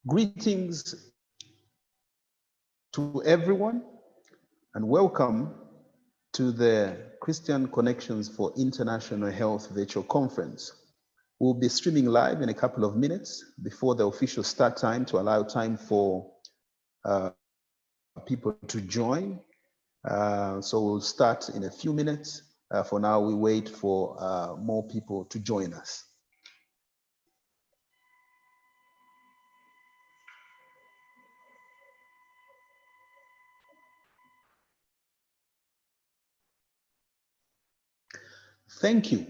Greetings to everyone and welcome to the Christian Connections for International Health virtual conference. We'll be streaming live in a couple of minutes before the official start time to allow time for people to join. So we'll start in a few minutes. For now, we wait for more people to join us. Thank you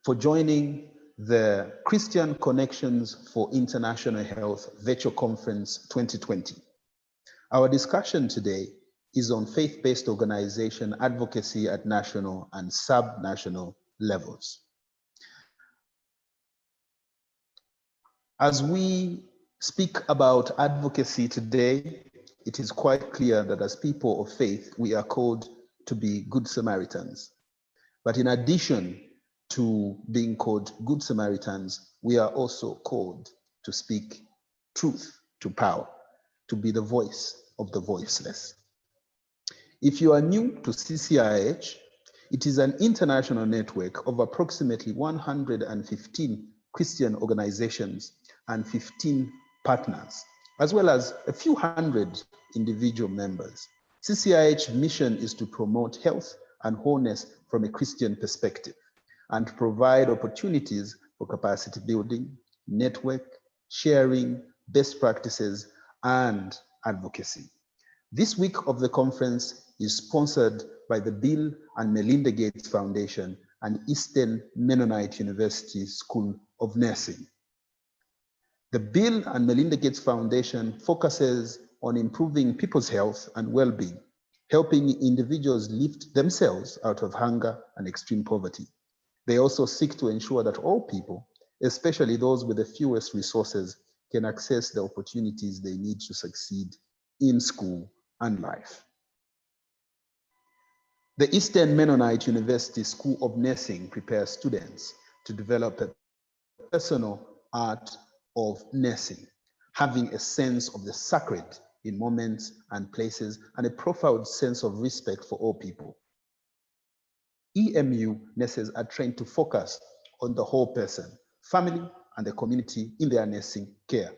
for joining the Christian Connections for International Health Virtual Conference 2020. Our discussion today is on faith-based organization advocacy at national and subnational levels. As we speak about advocacy today, it is quite clear that as people of faith, we are called to be good Samaritans. But in addition to being called good Samaritans, we are also called to speak truth to power, to be the voice of the voiceless. If you are new to CCIH, it is an international network of approximately 115 Christian organizations and 15 partners, as well as a few hundred individual members. CCIH mission is to promote health and wholeness from a Christian perspective and provide opportunities for capacity building, network, sharing, best practices, and advocacy. This week of the conference is sponsored by the Bill and Melinda Gates Foundation and Eastern Mennonite University School of Nursing. The Bill and Melinda Gates Foundation focuses on improving people's health and well-being, helping individuals lift themselves out of hunger and extreme poverty. They also seek to ensure that all people, especially those with the fewest resources, can access the opportunities they need to succeed in school and life. The Eastern Mennonite University School of Nursing prepares students to develop a personal art of nursing, having a sense of the sacred in moments and places, and a profound sense of respect for all people. EMU nurses are trained to focus on the whole person, family, and the community in their nursing care.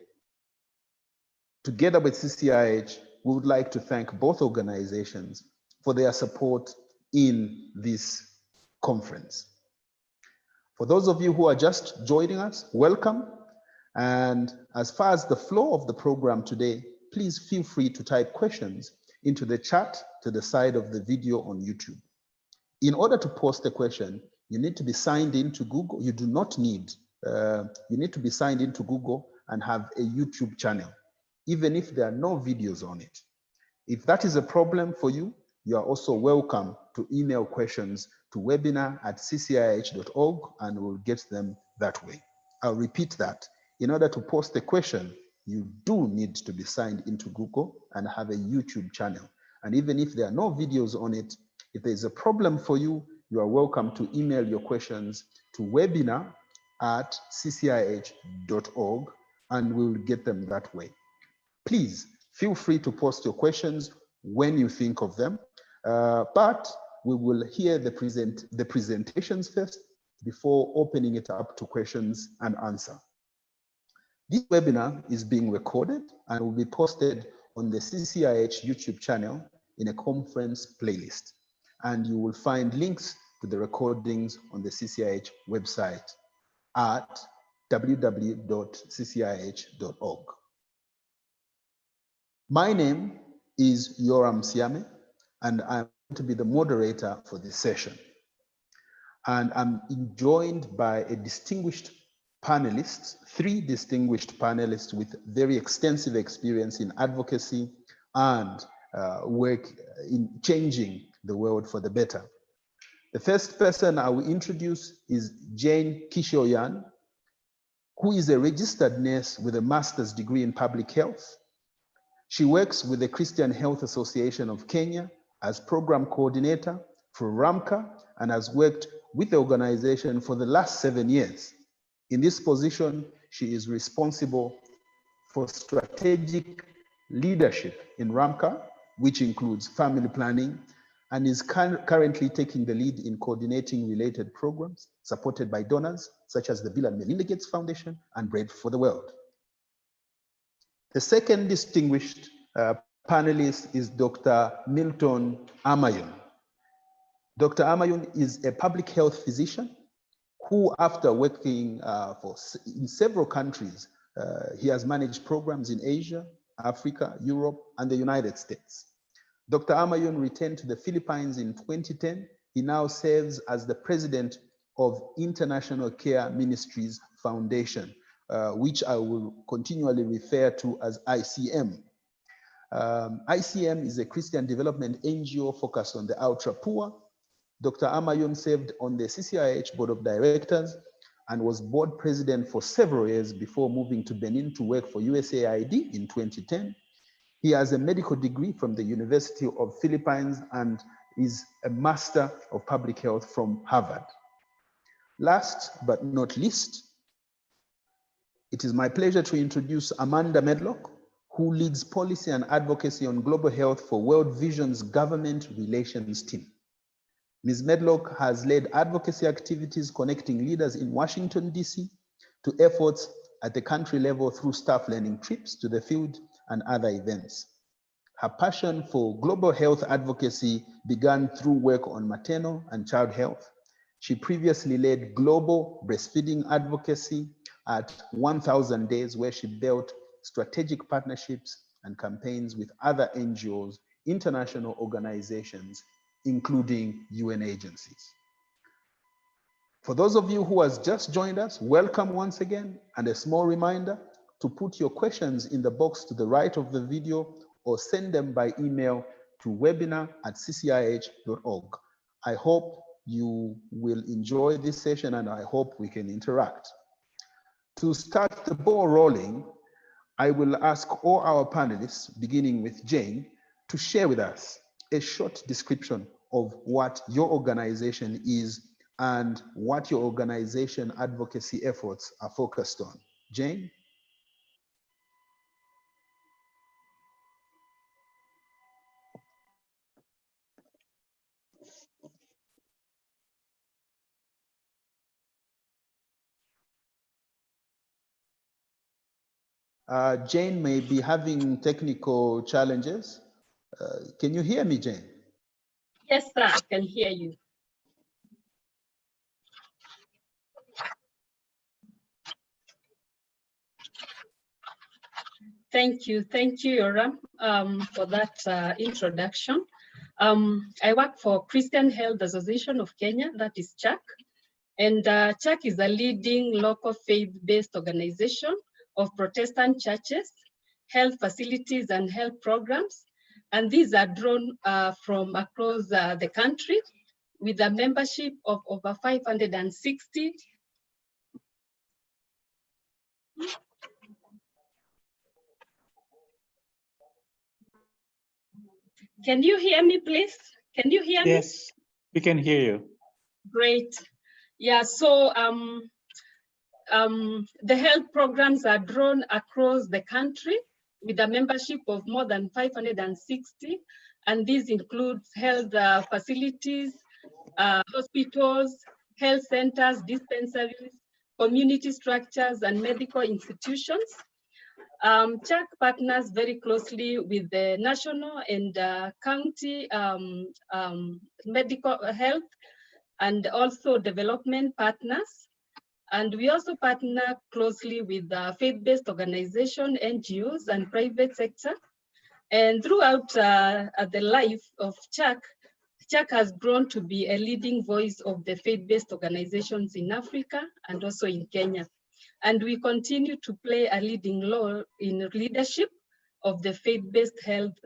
Together with CCIH, we would like to thank both organizations for their support in this conference. For those of you who are just joining us, welcome. And as far as the flow of the program today, please feel free to type questions into the chat to the side of the video on YouTube. In order to post a question, you need to be signed into Google. You do not need, you need to be signed into Google and have a YouTube channel, even if there are no videos on it. If that is a problem for you, you are also welcome to email questions to webinar@ccih.org and we'll get them that way. I'll repeat that. In order to post a question, you do need to be signed into Google and have a YouTube channel. And even if there are no videos on it, if there's a problem for you, you are welcome to email your questions to webinar@ccih.org and we'll get them that way. Please feel free to post your questions when you think of them, but we will hear the presentations first before opening it up to questions and answer. This webinar is being recorded and will be posted on the CCIH YouTube channel in a conference playlist. And you will find links to the recordings on the CCIH website at www.ccih.org. My name is Yoram Siame, and I'm going to be the moderator for this session. And I'm joined by a distinguished panelists, 3 distinguished panelists with very extensive experience in advocacy and work in changing the world for the better. The first person I will introduce is Jane Kishoyian, who is a registered nurse with a master's degree in public health. She works with the Christian Health Association of Kenya as program coordinator for RMNCH and has worked with the organization for the last 7 years. In this position, she is responsible for strategic leadership in RMNCH, which includes family planning, and is currently taking the lead in coordinating related programs supported by donors such as the Bill and Melinda Gates Foundation and Bread for the World. The second distinguished panelist is Dr. Milton Amayun. Dr. Amayun is a public health physician who, after working in several countries, he has managed programs in Asia, Africa, Europe, and the United States. Dr. Amayun returned to the Philippines in 2010. He now serves as the president of International Care Ministries Foundation, which I will continually refer to as ICM. ICM is a Christian development NGO focused on the ultra poor. Dr. Amayun served on the CCIH Board of Directors and was board president for several years before moving to Benin to work for USAID in 2010. He has a medical degree from the University of Philippines and is a Master of Public Health from Harvard. Last but not least, it is my pleasure to introduce Amanda Medlock, who leads policy and advocacy on global health for World Vision's government relations team. Ms. Medlock has led advocacy activities connecting leaders in Washington, D.C. to efforts at the country level through staff learning trips to the field and other events. Her passion for global health advocacy began through work on maternal and child health. She previously led global breastfeeding advocacy at 1000 Days, where she built strategic partnerships and campaigns with other NGOs, international organizations, including UN agencies. For those of you who has just joined us, welcome once again, and a small reminder to put your questions in the box to the right of the video or send them by email to webinar@ccih.org. I hope you will enjoy this session and I hope we can interact. To start the ball rolling, I will ask all our panelists, beginning with Jane, to share with us a short description of what your organization is and what your organization advocacy efforts are focused on. Jane? Jane may be having technical challenges. Can you hear me, Jane? Yes, sir, I can hear you. Thank you, Yoram, for that introduction. I work for Christian Health Association of Kenya, that is CHAK. And CHAK is a leading local faith-based organization of Protestant churches, health facilities and health programs. And these are drawn from across the country with a membership of over 560. Can you hear me, please? Can you hear me? Yes, we can hear you. Great. Yeah, so the health programs are drawn across the country with a membership of more than 560. And these include health facilities, hospitals, health centers, dispensaries, community structures, and medical institutions. CHAK partners very closely with the national and county medical health and also development partners. And we also partner closely with faith-based organizations, NGOs, and private sector. And throughout the life of CHAK, CHAK has grown to be a leading voice of the faith-based organizations in Africa and also in Kenya. And we continue to play a leading role in leadership of the faith-based health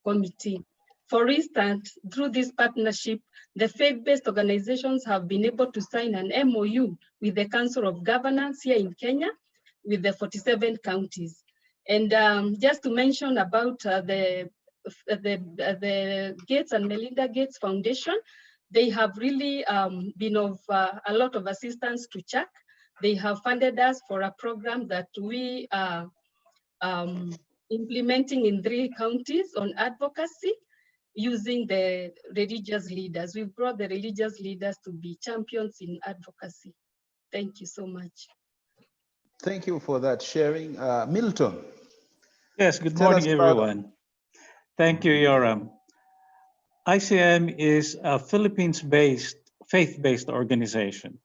committee. For instance, through this partnership, the faith-based organizations have been able to sign an MOU with the Council of Governors here in Kenya with the 47 counties. And just to mention about the Gates and Melinda Gates Foundation, they have really been of a lot of assistance to CHAK. They have funded us for a program that we implementing in 3 counties on advocacy using the religious leaders. We've brought the religious leaders to be champions in advocacy. Thank you so much. Thank you for that sharing. Milton. Yes, good Tell us morning, about. everyone. Thank you, Yoram. ICM is a Philippines-based, faith-based organization,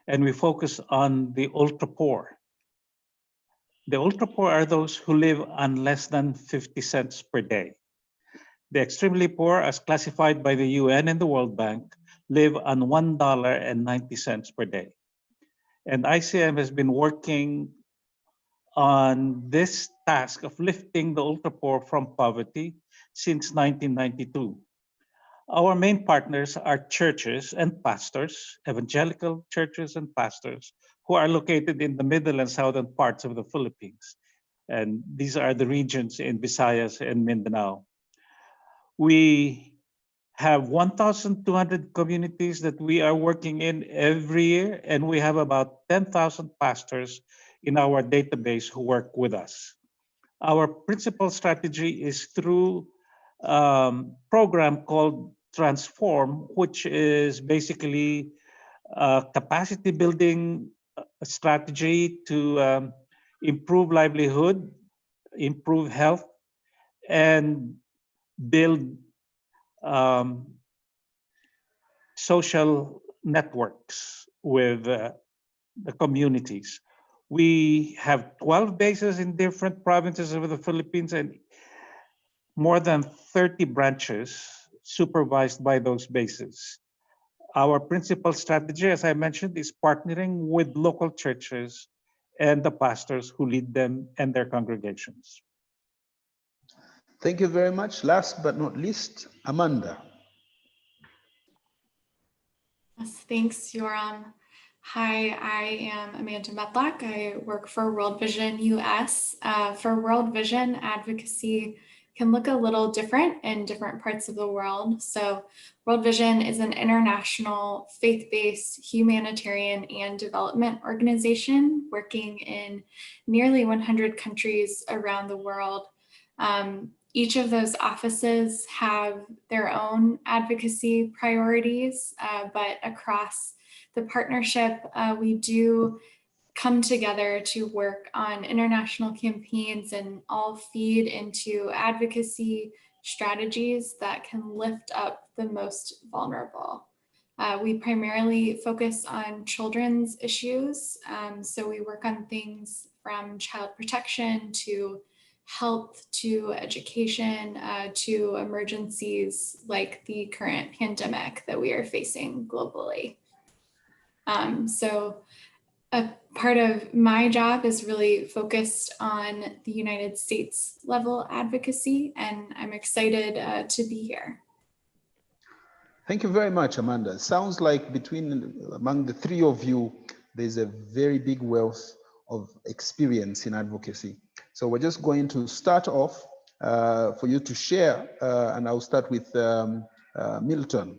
and we focus on the ultra-poor. The ultra-poor are those who live on less than 50 cents per day. The extremely poor, as classified by the UN and the World Bank, live on $1.90 per day. And ICM has been working on this task of lifting the ultra-poor from poverty since 1992. Our main partners are churches and pastors, evangelical churches and pastors, who are located in the middle and southern parts of the Philippines. And these are the regions in Visayas and Mindanao. We have 1,200 communities that we are working in every year, and we have about 10,000 pastors in our database who work with us. Our principal strategy is through a program called Transform, which is basically a capacity building strategy to improve livelihood, improve health, and build social networks with the communities. We have 12 bases in different provinces of the Philippines and more than 30 branches supervised by those bases. Our principal strategy, as I mentioned, is partnering with local churches and the pastors who lead them and their congregations. Thank you very much. Last but not least, Amanda. Yes, thanks, Yoram. Hi, I am Amanda Medlock. I work for World Vision US. For World Vision, advocacy can look a little different in different parts of the world. So World Vision is an international faith-based humanitarian and development organization working in nearly 100 countries around the world. Each of those offices have their own advocacy priorities, but across the partnership, we do come together to work on international campaigns and all feed into advocacy strategies that can lift up the most vulnerable. We primarily focus on children's issues. So we work on things from child protection to health to education to emergencies like the current pandemic that we are facing globally. So a part of my job is really focused on the United States level advocacy, and I'm excited to be here. Thank you very much, Amanda. Sounds like among the three of you, there's a very big wealth of experience in advocacy. So we're just going to start off for you to share, and I'll start with Milton.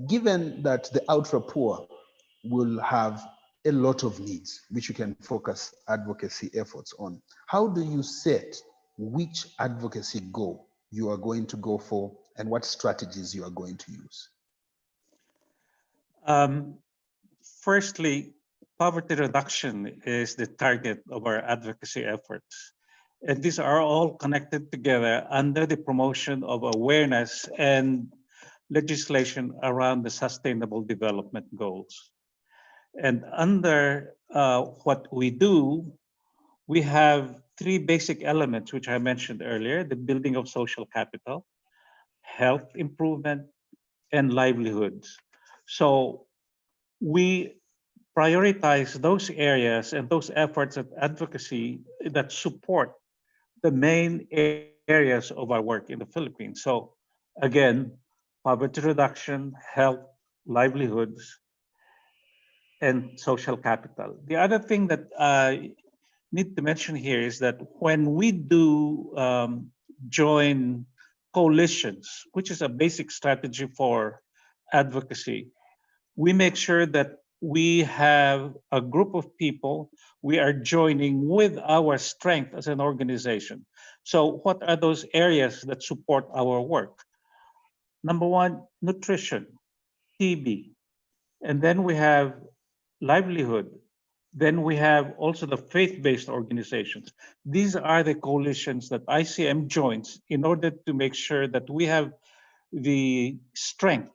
Given that the ultra poor will have a lot of needs, which you can focus advocacy efforts on, how do you set which advocacy goal you are going to go for and what strategies you are going to use? Firstly, poverty reduction is the target of our advocacy efforts. And these are all connected together under the promotion of awareness and legislation around the Sustainable Development Goals. And under what we do, we have three basic elements, which I mentioned earlier: the building of social capital, health improvement, and livelihoods. So we prioritize those areas and those efforts of advocacy that support the main areas of our work in the Philippines. So again, poverty reduction, health, livelihoods, and social capital. The other thing that I need to mention here is that when we do join coalitions, which is a basic strategy for advocacy, we make sure that we have a group of people we are joining with our strength as an organization. So what are those areas that support our work? Number one, nutrition, TB. And then we have livelihood. Then we have also the faith-based organizations. These are the coalitions that ICM joins in order to make sure that we have the strength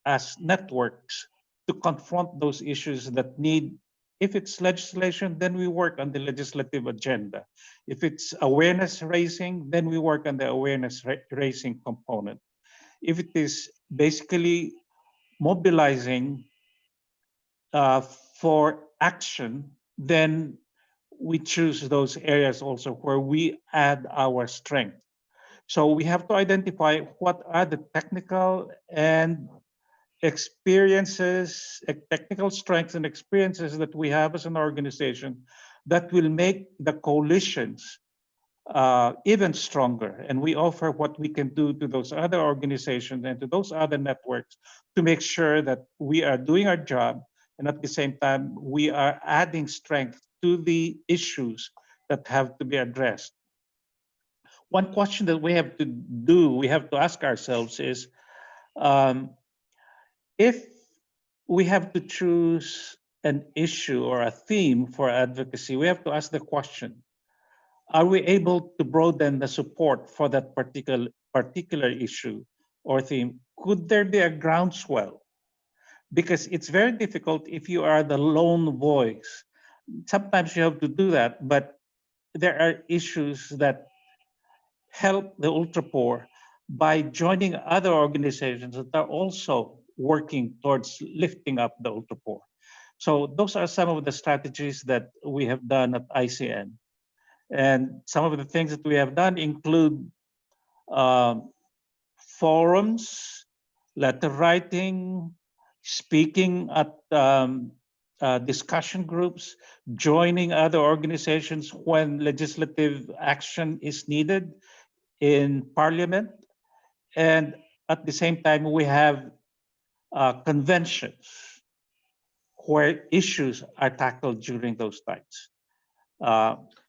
as networks to confront those issues that need, if it's legislation, then we work on the legislative agenda. If it's awareness raising, then we work on the awareness raising component. If it is basically mobilizing for action, then we choose those areas also where we add our strength. So we have to identify what are the technical and experiences, technical strengths and experiences that we have as an organization that will make the coalitions even stronger. And we offer what we can do to those other organizations and to those other networks to make sure that we are doing our job, and at the same time, we are adding strength to the issues that have to be addressed. One question that we have to ask ourselves is, if we have to choose an issue or a theme for advocacy, we have to ask the question, are we able to broaden the support for that particular issue or theme? Could there be a groundswell? Because it's very difficult if you are the lone voice. Sometimes you have to do that, but there are issues that help the ultra poor by joining other organizations that are also working towards lifting up the ultra poor. So those are some of the strategies that we have done at ICN. And some of the things that we have done include forums, letter writing, speaking at discussion groups, joining other organizations when legislative action is needed in Parliament. And at the same time, we have conventions where issues are tackled during those times.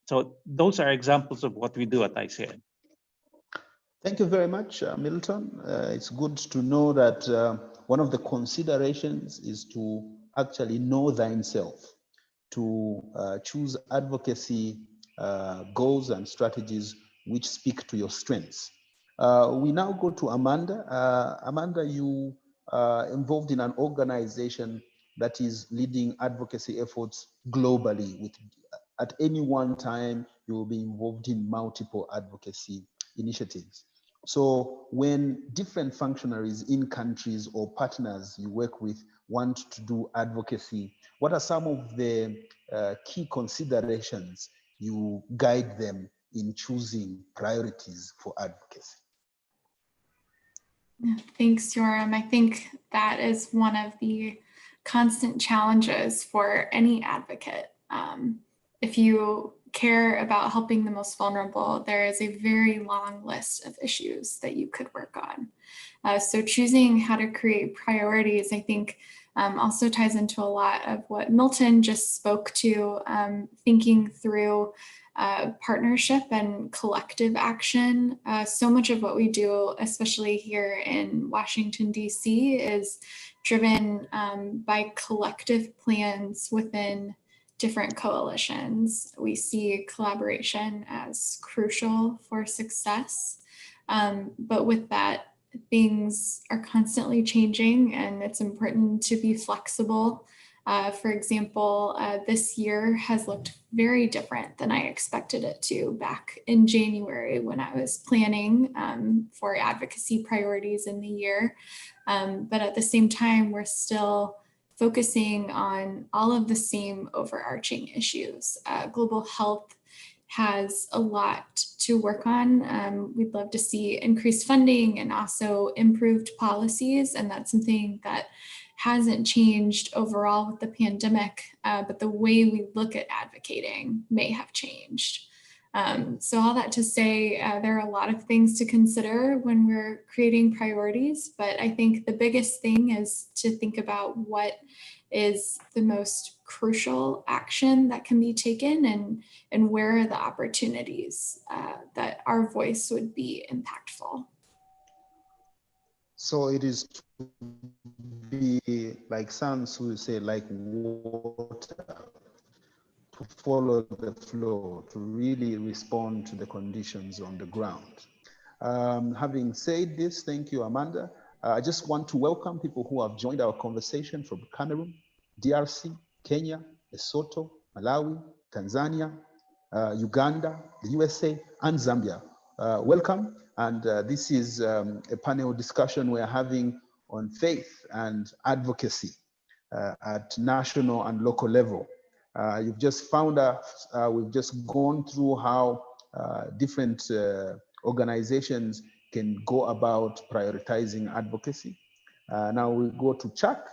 So those are examples of what we do at ICN. Thank you very much, Milton. It's good to know that one of the considerations is to actually know thyself, to choose advocacy goals and strategies which speak to your strengths. We now go to Amanda. Amanda, you are involved in an organization that is leading advocacy efforts globally. At any one time, you will be involved in multiple advocacy initiatives. So when different functionaries in countries or partners you work with want to do advocacy, what are some of the key considerations you guide them in choosing priorities for advocacy? Thanks, Yoram. I think that is one of the constant challenges for any advocate. If you care about helping the most vulnerable, there is a very long list of issues that you could work on. So choosing how to create priorities, I think, also ties into a lot of what Milton just spoke to, thinking through partnership and collective action. So much of what we do, especially here in Washington, D.C., is driven by collective plans within different coalitions. We see collaboration as crucial for success, but with that, things are constantly changing and it's important to be flexible. For example, this year has looked very different than I expected it to back in January when I was planning for advocacy priorities in the year. But at the same time, we're still focusing on all of the same overarching issues. Global health has a lot to work on. We'd love to see increased funding and also improved policies, and that's something that hasn't changed overall with the pandemic, but the way we look at advocating may have changed. So all that to say, there are a lot of things to consider when we're creating priorities, but I think the biggest thing is to think about what is the most crucial action that can be taken, and where are the opportunities that our voice would be impactful. So it is to be like Sans who say, like water, to follow the flow, to really respond to the conditions on the ground. Having said this, thank you, Amanda. I just want to welcome people who have joined our conversation from Cameroon, DRC, Kenya, Lesotho, Malawi, Tanzania, Uganda, the USA, and Zambia. Welcome. And this is a panel discussion we're having on faith and advocacy at national and local level. You've just found us, we've just gone through how different organizations can go about prioritizing advocacy. Now we go to CHAK.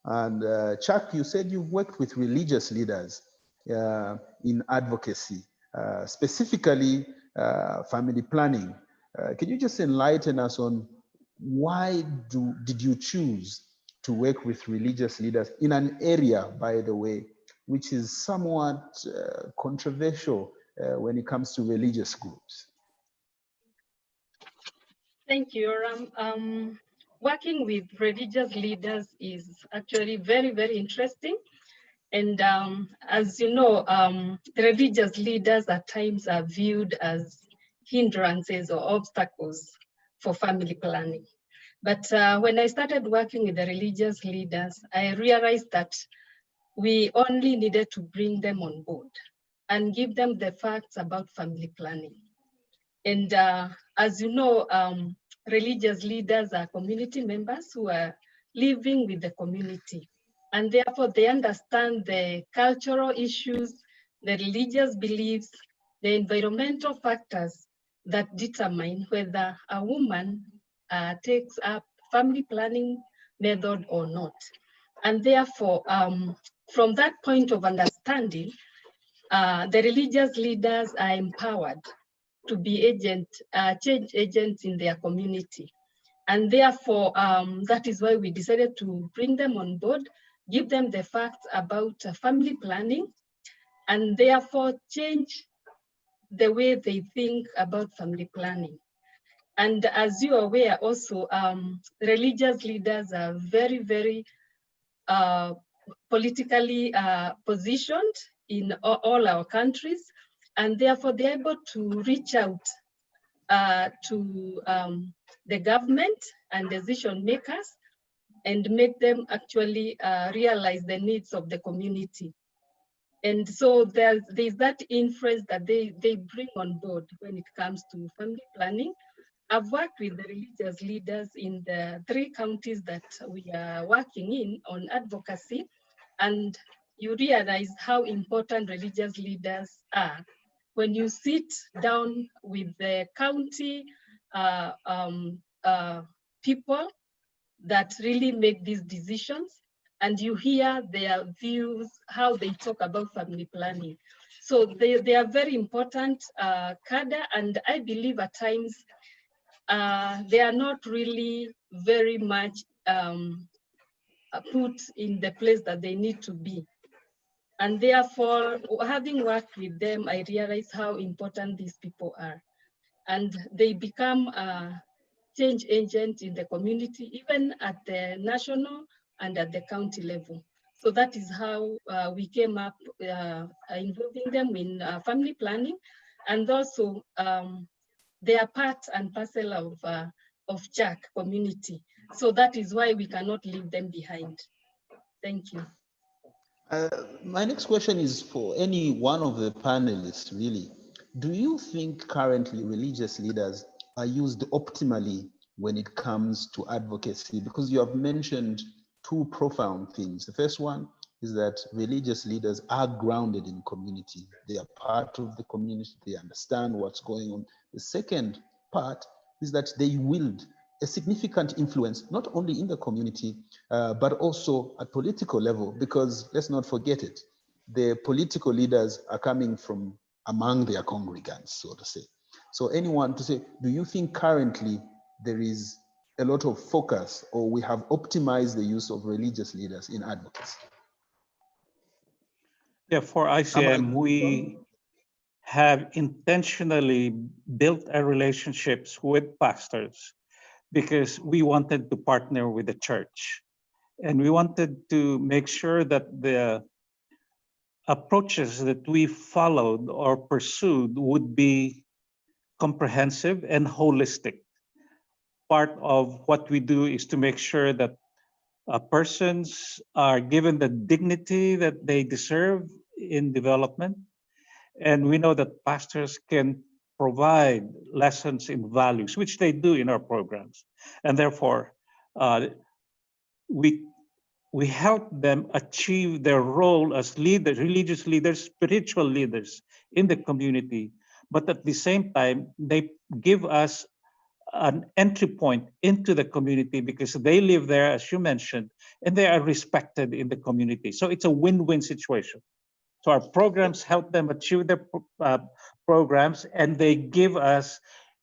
And CHAK, you said you've worked with religious leaders in advocacy, specifically family planning. Can you just enlighten us on why did you choose to work with religious leaders in an area, by the way, which is somewhat controversial when it comes to religious groups? Thank you, Yoram. Working with religious leaders is actually very, very interesting. And as you know, the religious leaders at times are viewed as hindrances or obstacles for family planning. But when I started working with the religious leaders, I realized that we only needed to bring them on board and give them the facts about family planning. And as you know, religious leaders are community members who are living with the community. And therefore they understand the cultural issues, the religious beliefs, the environmental factors that determine whether a woman takes up family planning method or not. And therefore, from that point of understanding, the religious leaders are empowered to be change agents in their community. And therefore, that is why we decided to bring them on board, give them the facts about family planning, and therefore change the way they think about family planning. And as you are aware also, religious leaders are very, very politically positioned in all our countries, and therefore they're able to reach out to the government and decision makers and make them actually realize the needs of the community. And so there's that influence that they bring on board when it comes to family planning. I've worked with the religious leaders in the 3 counties that we are working in on advocacy, and you realize how important religious leaders are. When you sit down with the county people that really make these decisions, and you hear their views, how they talk about family planning. So they are very important cadre, and I believe at times they are not really very much put in the place that they need to be. And therefore, having worked with them, I realize how important these people are. And they become change agents in the community, even at the national and at the county level. So that is how we came up involving them in family planning. And also, they are part and parcel of CHAK community. So that is why we cannot leave them behind. Thank you. My next question is for any one of the panelists, really. Do you think currently religious leaders are used optimally when it comes to advocacy? Because you have mentioned 2 profound things. The first one is that religious leaders are grounded in community. They are part of the community. They understand what's going on. The second part is that they wield a significant influence, not only in the community, but also at political level, because let's not forget it, the political leaders are coming from among their congregants, so to say. So anyone to say, do you think currently there is a lot of focus, or we have optimized the use of religious leaders in advocacy? Yeah, for ICM, we have intentionally built our relationships with pastors because we wanted to partner with the church. And we wanted to make sure that the approaches that we followed or pursued would be comprehensive and holistic. Part of what we do is to make sure that persons are given the dignity that they deserve in development. And we know that pastors can provide lessons in values, which they do in our programs. And therefore, we help them achieve their role as leaders, religious leaders, spiritual leaders in the community. But at the same time, they give us an entry point into the community because they live there, as you mentioned, and they are respected in the community. So it's a win-win situation. So our programs help them achieve their programs, and they give us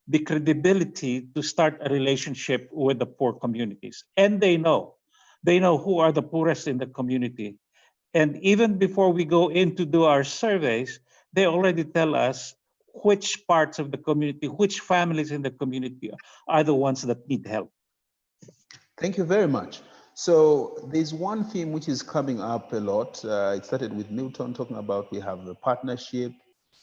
the credibility to start a relationship with the poor communities. And they know who are the poorest in the community. And even before we go in to do our surveys, they already tell us which parts of the community, which families in the community are the ones that need help. Thank you very much. So there's one theme which is coming up a lot. It started with Milton talking about we have a partnership.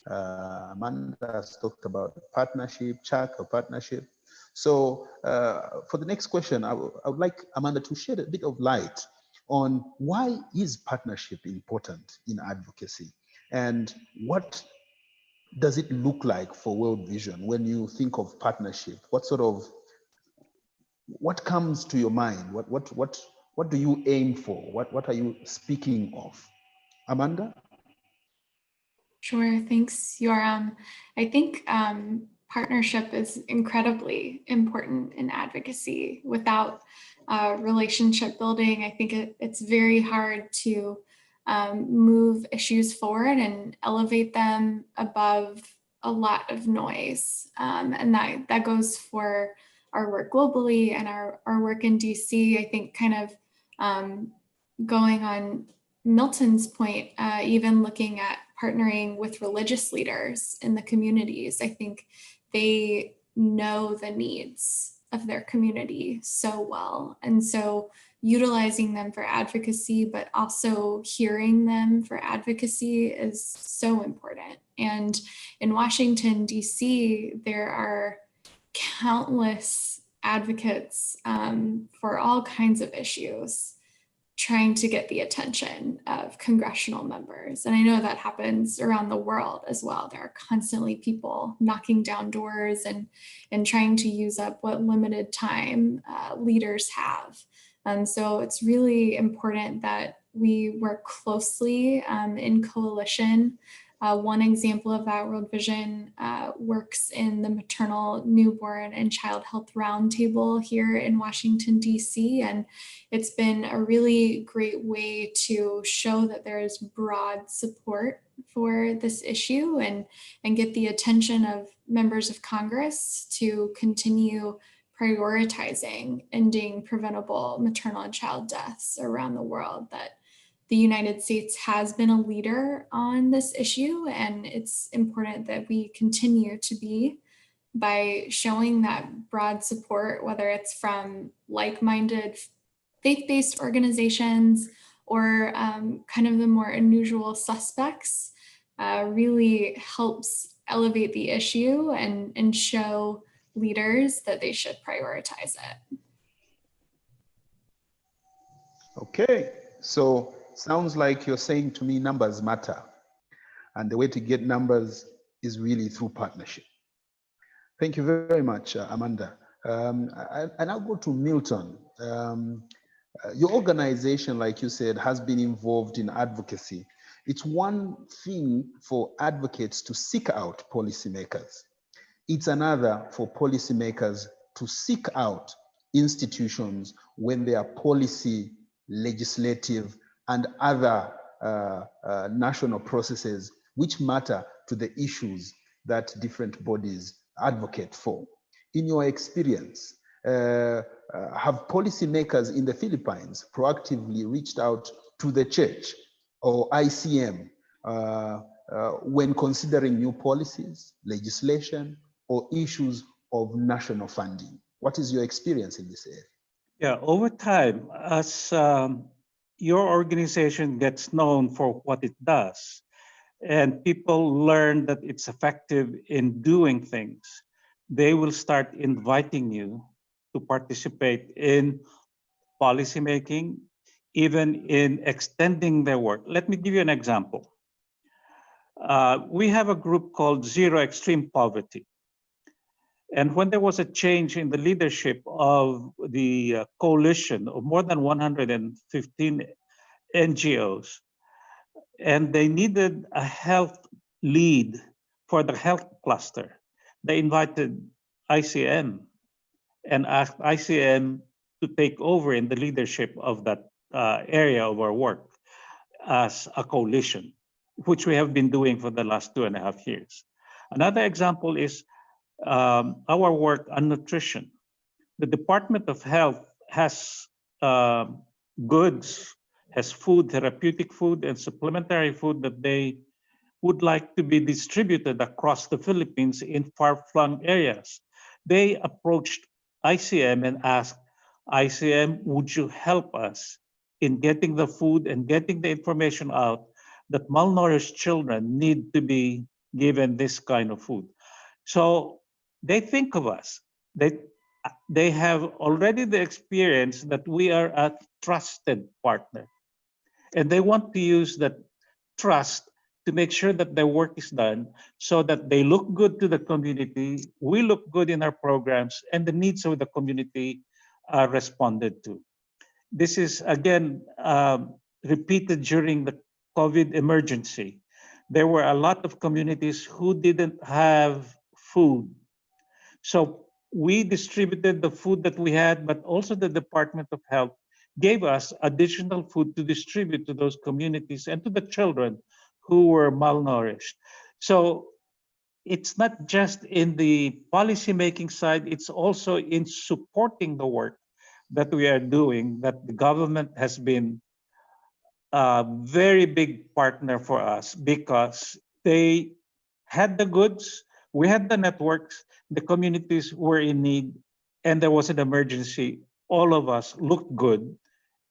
Amanda has talked about partnership, CHAK, a partnership. So for the next question, I would like Amanda to shed a bit of light on why is partnership important in advocacy, and what does it look like for World Vision when you think of partnership? What comes to your mind? What do you aim for? What are you speaking of? Amanda? Sure, thanks, Yoram. I think partnership is incredibly important in advocacy. Without relationship building, I think it's very hard to move issues forward and elevate them above a lot of noise. And that goes for our work globally and our work in DC. I think kind of going on Milton's point, even looking at partnering with religious leaders in the communities, I think they know the needs of their community so well. And so utilizing them for advocacy, but also hearing them for advocacy is so important. And in Washington, DC, there are countless advocates for all kinds of issues trying to get the attention of congressional members. And I know that happens around the world as well. There are constantly people knocking down doors and trying to use up what limited time leaders have. So it's really important that we work closely in coalition. One example of that, World Vision works in the Maternal, Newborn, and Child Health Roundtable here in Washington, DC. And it's been a really great way to show that there is broad support for this issue and get the attention of members of Congress to continue prioritizing ending preventable maternal and child deaths around the world. That the United States has been a leader on this issue, and it's important that we continue to be by showing that broad support, whether it's from like-minded faith-based organizations or kind of the more unusual suspects, really helps elevate the issue and show leaders that they should prioritize it. Okay, so sounds like you're saying to me numbers matter. And the way to get numbers is really through partnership. Thank you very much, Amanda. And I'll go to Milton. Your organization, like you said, has been involved in advocacy. It's one thing for advocates to seek out policymakers. It's another for policymakers to seek out institutions when they are policy, legislative, and other national processes which matter to the issues that different bodies advocate for. In your experience, have policymakers in the Philippines proactively reached out to the church or ICM when considering new policies, legislation, or issues of national funding? What is your experience in this area? Yeah, over time, as your organization gets known for what it does, and people learn that it's effective in doing things, they will start inviting you to participate in policymaking, even in extending their work. Let me give you an example. We have a group called Zero Extreme Poverty. And when there was a change in the leadership of the coalition of more than 115 NGOs, and they needed a health lead for the health cluster, they invited ICM and asked ICM to take over in the leadership of that area of our work as a coalition, which we have been doing for the last 2.5 years. Another example is our work on nutrition. The Department of Health has goods, has food, therapeutic food, and supplementary food that they would like to be distributed across the Philippines in far-flung areas. They approached ICM and asked, ICM, would you help us in getting the food and getting the information out that malnourished children need to be given this kind of food? So they think of us. They have already the experience that we are a trusted partner. And they want to use that trust to make sure that their work is done so that they look good to the community, we look good in our programs, and the needs of the community are responded to. This is, again, repeated during the COVID emergency. There were a lot of communities who didn't have food. So we distributed the food that we had, but also the Department of Health gave us additional food to distribute to those communities and to the children who were malnourished. So it's not just in the policymaking side, it's also in supporting the work that we are doing, that the government has been a very big partner for us because they had the goods, we had the networks, the communities were in need, and there was an emergency. All of us looked good,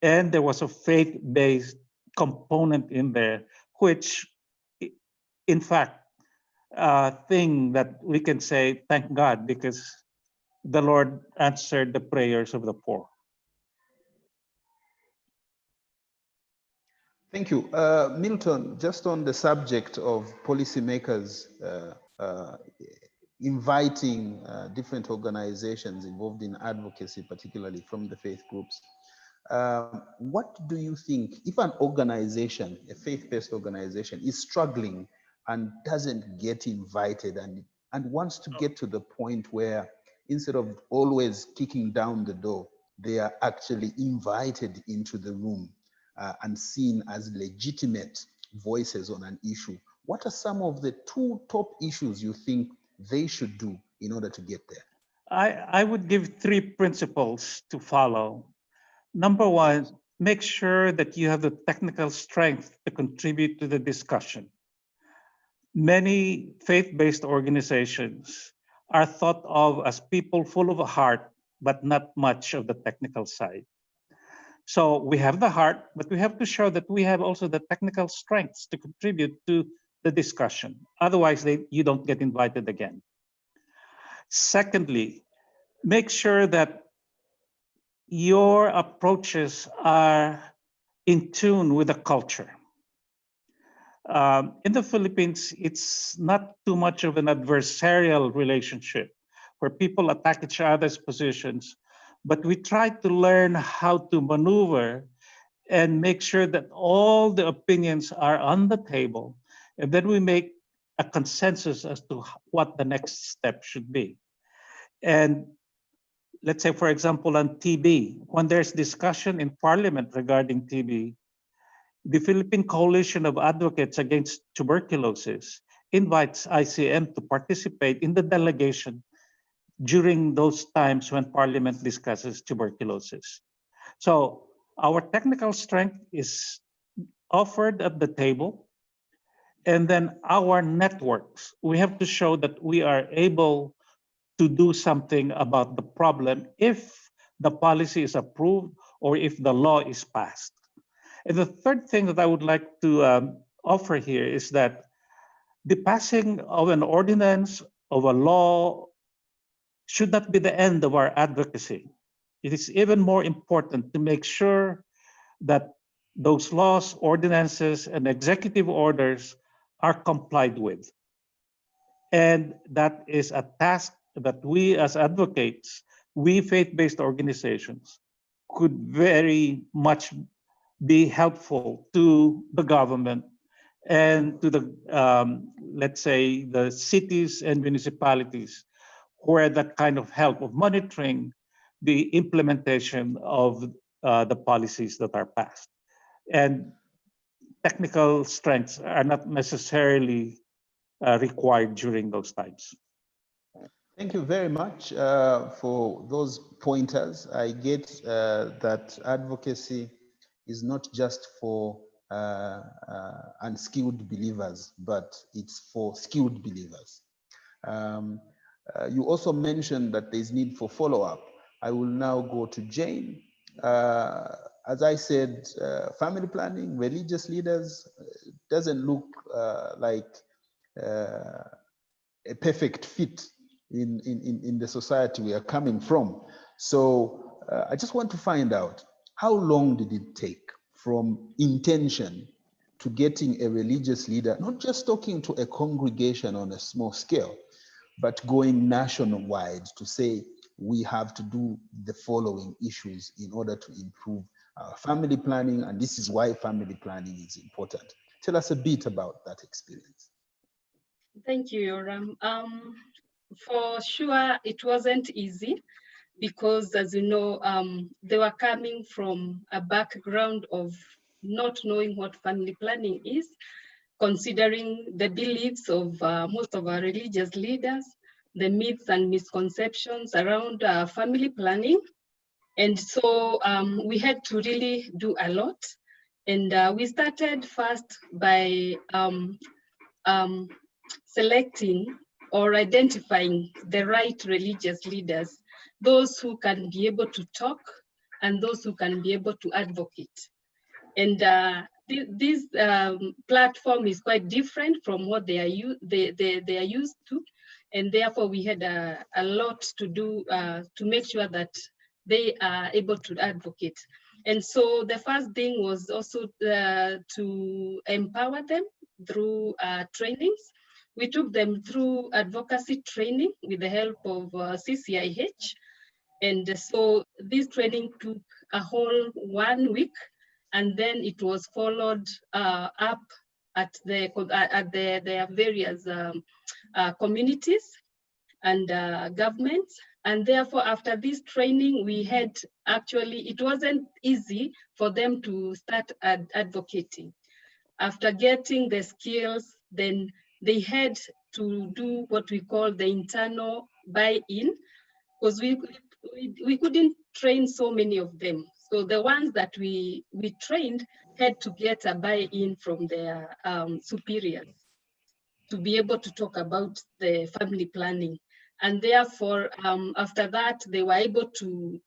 and there was a faith-based component in there, which, in fact, thing that we can say, thank God, because the Lord answered the prayers of the poor. Thank you. Milton, just on the subject of policymakers inviting different organizations involved in advocacy, particularly from the faith groups, what do you think if an organization, a faith-based organization, is struggling and doesn't get invited and wants to get to the point where instead of always kicking down the door, they are actually invited into the room and seen as legitimate voices on an issue? What are some of the 2 top issues you think they should do in order to get there? I would give 3 principles to follow. Number 1, make sure that you have the technical strength to contribute to the discussion. Many faith-based organizations are thought of as people full of a heart, but not much of the technical side. So we have the heart, but we have to show that we have also the technical strengths to contribute to the discussion. Otherwise, you don't get invited again. Secondly, make sure that your approaches are in tune with the culture. In the Philippines, it's not too much of an adversarial relationship where people attack each other's positions, but we try to learn how to maneuver and make sure that all the opinions are on the table, and then we make a consensus as to what the next step should be. And let's say, for example, on TB, when there's discussion in Parliament regarding TB, the Philippine Coalition of Advocates Against Tuberculosis invites ICM to participate in the delegation during those times when Parliament discusses tuberculosis. So our technical strength is offered at the table, and then our networks. We have to show that we are able to do something about the problem if the policy is approved or if the law is passed. And the third thing that I would like to offer here is that the passing of an ordinance, of a law, should not be the end of our advocacy. It is even more important to make sure that those laws, ordinances, and executive orders are complied with. And that is a task that we as advocates, we faith-based organizations, could very much be helpful to the government and to the, let's say, the cities and municipalities where that kind of help of monitoring the implementation of the policies that are passed. And technical strengths are not necessarily required during those times. Thank you very much for those pointers. I get that advocacy is not just for unskilled believers, but it's for skilled believers. You also mentioned that there's need for follow-up. I will now go to Jane. As I said, family planning, religious leaders doesn't look like a perfect fit in the society we are coming from. So I just want to find out, how long did it take from intention to getting a religious leader, not just talking to a congregation on a small scale, but going nationwide to say, we have to do the following issues in order to improve our family planning, and this is why family planning is important. Tell us a bit about that experience. Thank you, Yoram. For sure, it wasn't easy because, as you know, they were coming from a background of not knowing what family planning is, considering the beliefs of most of our religious leaders, the myths and misconceptions around family planning. And so we had to really do a lot. And we started first by selecting or identifying the right religious leaders, those who can be able to talk and those who can be able to advocate. And this platform is quite different from what they are used to. And therefore we had a lot to do to make sure that they are able to advocate. And so the first thing was also to empower them through trainings. We took them through advocacy training with the help of CCIH. And so this training took a whole 1 week, and then it was followed up at their various communities and governments. And therefore, after this training, we had actually, it wasn't easy for them to start advocating. After getting the skills, then they had to do what we call the internal buy-in, because we couldn't train so many of them. So the ones that we trained had to get a buy-in from their superiors to be able to talk about the family planning. And therefore, after that, they were able to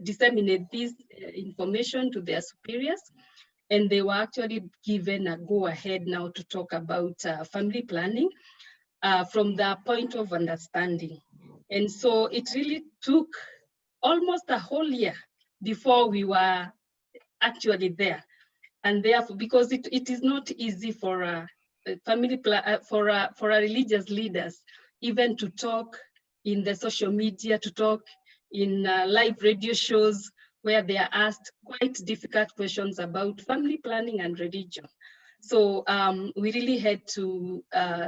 disseminate this information to their superiors. And they were actually given a go-ahead now to talk about family planning from the point of understanding. And so it really took almost a whole year before we were actually there. And therefore, because it is not easy for for religious leaders even to talk in the social media, to talk in live radio shows where they are asked quite difficult questions about family planning and religion. So we really had to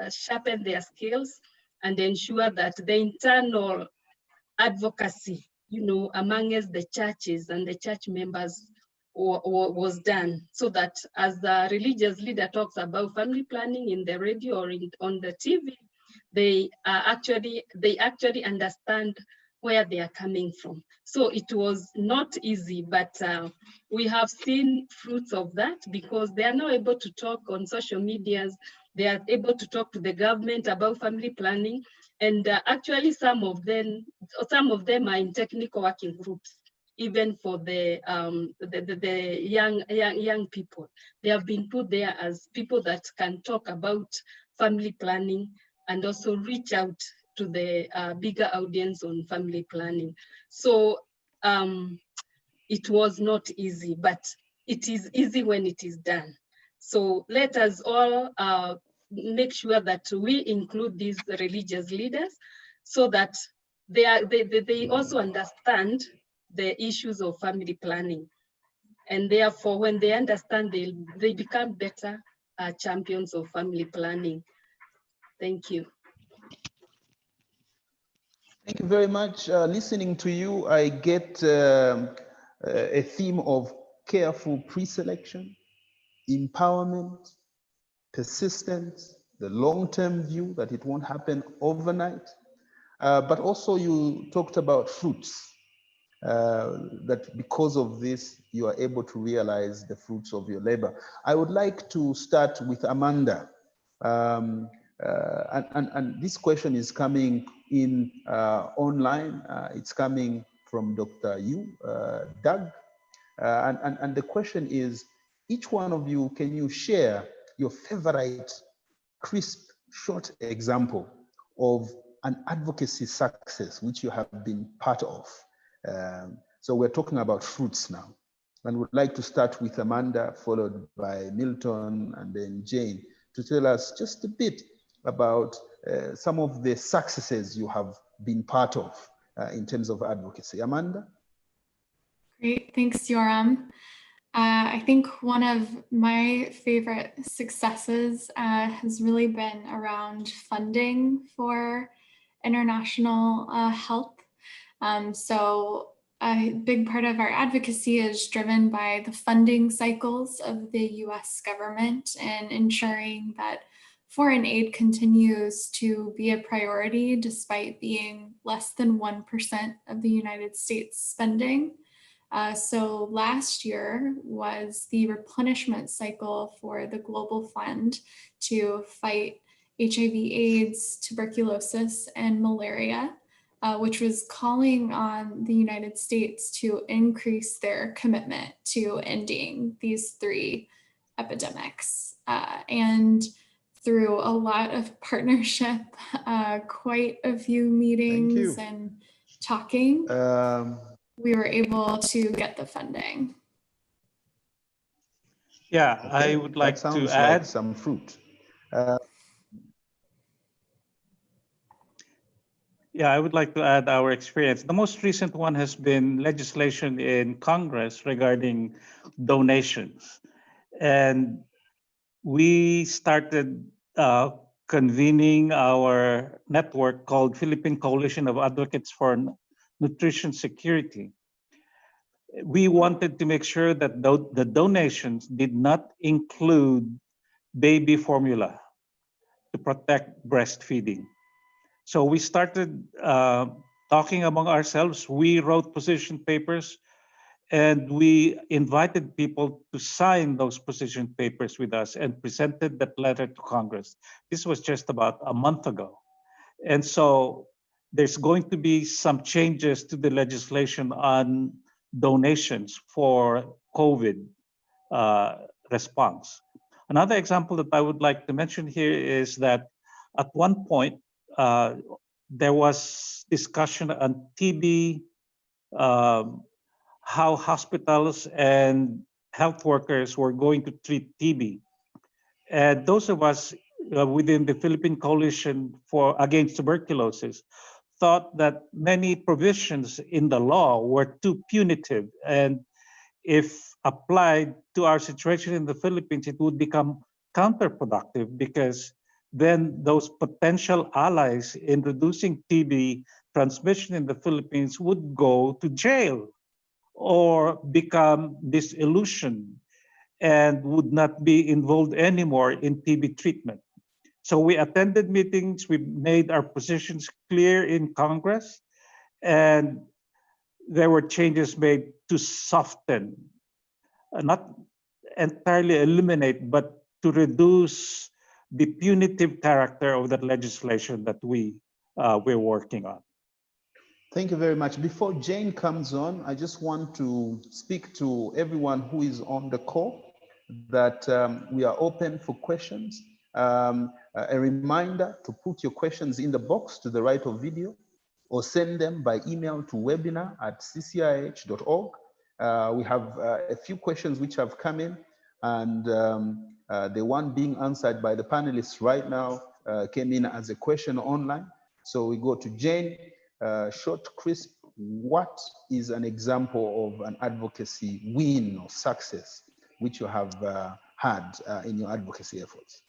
sharpen their skills and ensure that the internal advocacy, amongst the churches and the church members was done, so that as the religious leader talks about family planning in the radio or on the TV, they actually understand where they are coming from. So it was not easy, but we have seen fruits of that because they are now able to talk on social medias. They are able to talk to the government about family planning. And actually some of them are in technical working groups, even for the young people. They have been put there as people that can talk about family planning and also reach out to the bigger audience on family planning. So it was not easy, but it is easy when it is done. So let us all make sure that we include these religious leaders so that they also understand the issues of family planning. And therefore, when they understand, they become better champions of family planning. Thank you. Thank you very much. Listening to you, I get a theme of careful pre-selection, empowerment, persistence, the long-term view that it won't happen overnight. But also you talked about fruits, that because of this, you are able to realize the fruits of your labor. I would like to start with Amanda. And this question is coming in online. It's coming from Dr. Yu, Doug. And the question is, each one of you, can you share your favorite crisp, short example of an advocacy success which you have been part of? So we're talking about fruits now. And would like to start with Amanda, followed by Milton, and then Jane, to tell us just a bit about some of the successes you have been part of in terms of advocacy. Amanda? Great, thanks, Yoram. I think one of my favorite successes has really been around funding for international help. So a big part of our advocacy is driven by the funding cycles of the US government and ensuring that foreign aid continues to be a priority despite being less than 1% of the United States spending. So last year was the replenishment cycle for the Global Fund to fight HIV/AIDS, tuberculosis, and malaria, which was calling on the United States to increase their commitment to ending these three epidemics. And through a lot of partnership, quite a few meetings and talking, we were able to get the funding. Yeah, okay. I would like that sounds to add like some fruit. Yeah, I would like to add our experience. The most recent one has been legislation in Congress regarding donations. And we started convening our network called Philippine Coalition of Advocates for Nutrition Security. We wanted to make sure that the donations did not include baby formula to protect breastfeeding. So we started talking among ourselves. We wrote position papers, and we invited people to sign those position papers with us and presented that letter to Congress. This was just about a month ago. And so there's going to be some changes to the legislation on donations for COVID response. Another example that I would like to mention here is that at one point, there was discussion on TB, how hospitals and health workers were going to treat TB. And those of us within the Philippine Coalition Against Tuberculosis thought that many provisions in the law were too punitive, and if applied to our situation in the Philippines, it would become counterproductive, because then those potential allies in reducing TB transmission in the Philippines would go to jail or become disillusioned and would not be involved anymore in TB treatment. So we attended meetings, we made our positions clear in Congress, and there were changes made to soften, not entirely eliminate, but to reduce the punitive character of that legislation that we're working on. Thank you very much. Before Jane comes on, I just want to speak to everyone who is on the call that we are open for questions. A reminder to put your questions in the box to the right of video or send them by email to webinar@ccih.org. We have a few questions which have come in, and the one being answered by the panelists right now came in as a question online. So we go to Jane. Short, crisp, what is an example of an advocacy win or success which you have had in your advocacy efforts?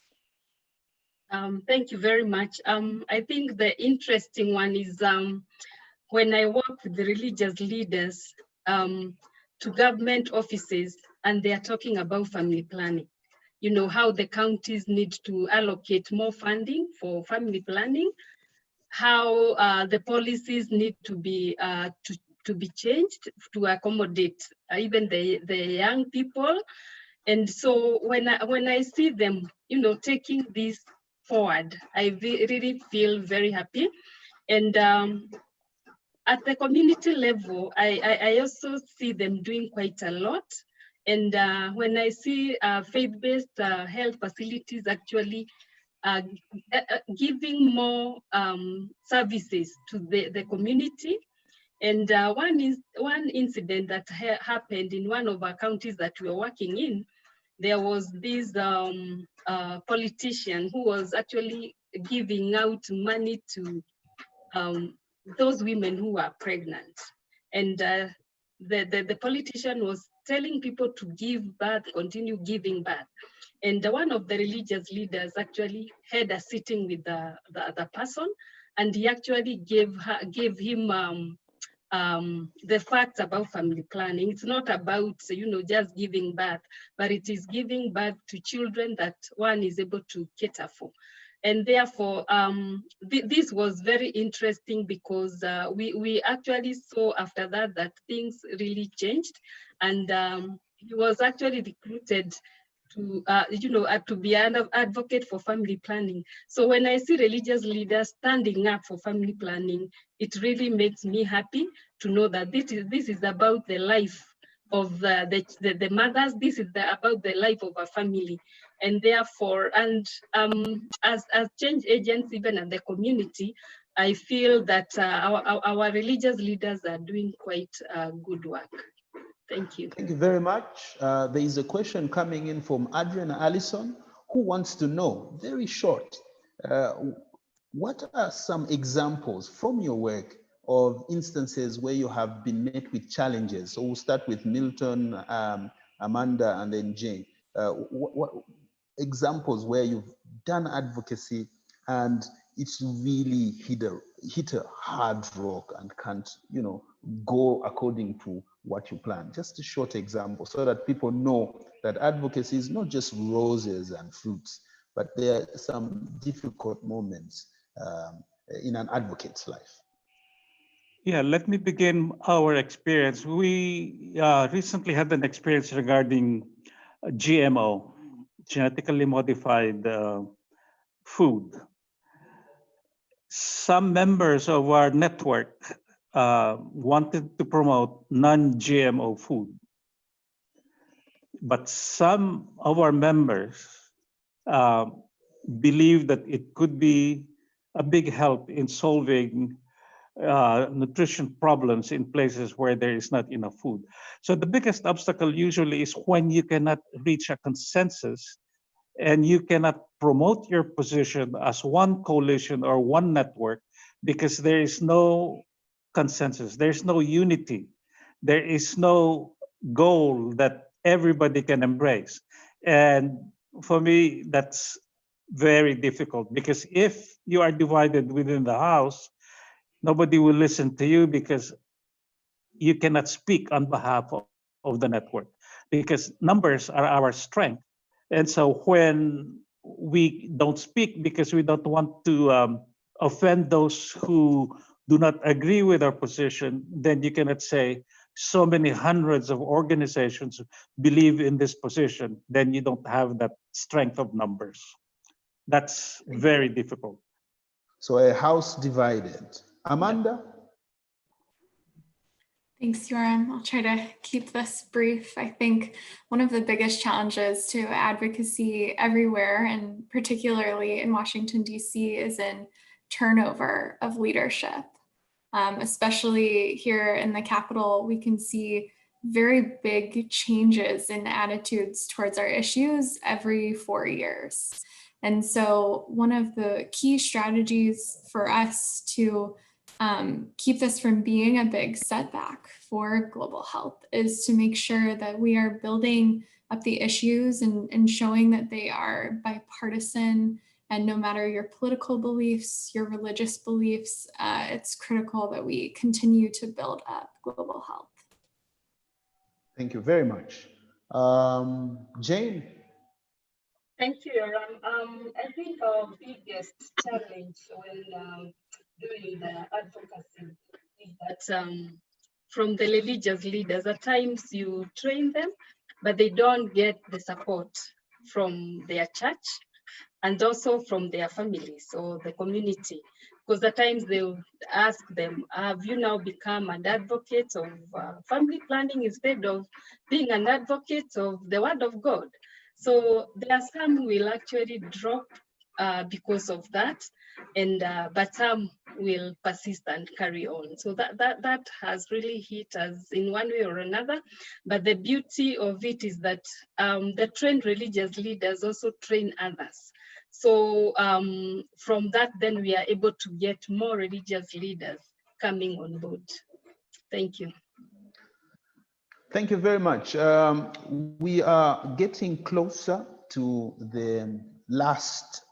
Thank you very much. I think the interesting one is when I work with the religious leaders to government offices, and they are talking about family planning. You know, how the counties need to allocate more funding for family planning, how the policies need to be changed to accommodate even the young people. And so when I see them, you know, taking this forward, I really feel very happy. And at the community level, I also see them doing quite a lot. And when I see faith-based health facilities actually giving more services to the community. And one incident that happened in one of our counties that we were working in, there was this politician who was actually giving out money to those women who were pregnant. And the politician was telling people to give birth, continue giving birth. And one of the religious leaders actually had a sitting with the person, and he actually gave him the facts about family planning. It's not about, you know, just giving birth, but it is giving birth to children that one is able to cater for. And therefore, this was very interesting because we actually saw after that things really changed, and he was actually recruited to to be an advocate for family planning. So when I see religious leaders standing up for family planning, it really makes me happy to know that this is about the life of the mothers. This is about the life of a family, and therefore, and as change agents, even at the community, I feel that our religious leaders are doing quite good work. Thank you. Thank you very much. There is a question coming in from Adrian Allison, who wants to know, very short, what are some examples from your work of instances where you have been met with challenges? So we'll start with Milton, Amanda, and then Jane. What examples where you've done advocacy and it's really hit a hard rock and can't, you know, go according to what you plan? Just a short example so that people know that advocacy is not just roses and fruits, but there are some difficult moments in an advocate's life. Yeah, let me begin our experience. We recently had an experience regarding GMO, genetically modified food. Some members of our network wanted to promote non-GMO food, but some of our members believe that it could be a big help in solving nutrition problems in places where there is not enough food. So the biggest obstacle usually is when you cannot reach a consensus and you cannot promote your position as one coalition or one network because there is no consensus, there's no unity, there is no goal that everybody can embrace. And for me, that's very difficult because if you are divided within the house, nobody will listen to you because you cannot speak on behalf of the network because numbers are our strength. And so when we don't speak because we don't want to offend those who do not agree with our position, then you cannot say so many hundreds of organizations believe in this position, then you don't have that strength of numbers. That's very difficult. So a house divided. Amanda? Thanks, Yoram. I'll try to keep this brief. I think one of the biggest challenges to advocacy everywhere, and particularly in Washington, D.C., is in turnover of leadership. Especially here in the Capitol, we can see very big changes in attitudes towards our issues every 4 years. And so one of the key strategies for us to keep this from being a big setback for global health is to make sure that we are building up the issues and showing that they are bipartisan, and no matter your political beliefs, your religious beliefs, it's critical that we continue to build up global health. Thank you very much. Jane? Thank you, Yoram. I think our biggest challenge when doing the advocacy is that from the religious leaders, at times you train them, but they don't get the support from their church and also from their families or the community. Because at times they will ask them, have you now become an advocate of family planning instead of being an advocate of the word of God? So there are some who will actually drop because of that, and but some will persist and carry on. So that has really hit us in one way or another. But the beauty of it is that the trained religious leaders also train others. So from that, then we are able to get more religious leaders coming on board. Thank you. Thank you very much. We are getting closer to the last